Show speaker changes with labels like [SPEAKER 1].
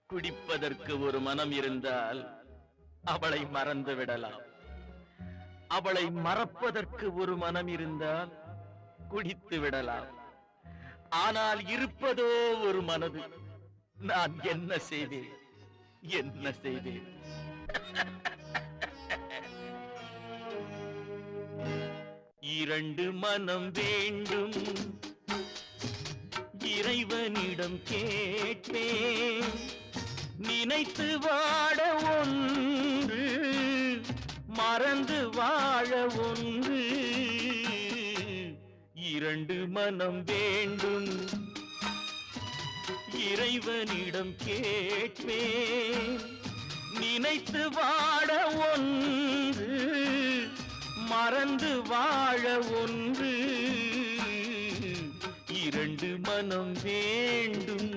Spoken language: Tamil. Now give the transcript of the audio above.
[SPEAKER 1] குடிப்பதற்கு ஒரு மனம் இருந்தால் அவளை மறந்து விடலாம். அவளை மறப்பதற்கு ஒரு மனம் இருந்தால் குடித்து விடலாம். ஆனால் இருப்பதோ ஒரு மனது. நான் என்ன செய்வேன், என்ன செய்வேன்? இரண்டு மனம் வேண்டும், இறைவனிடம் கேட்பேன். நினைத்து வாழ ஒன்று, மறந்து வாழ ஒன்று. இரண்டு மனம் வேண்டும், இறைவனிடம் கேட்பேன். நினைத்து வாழ ஒன்று, மறந்து வாழ ஒன்று. இரண்டு மனம் வேண்டும்.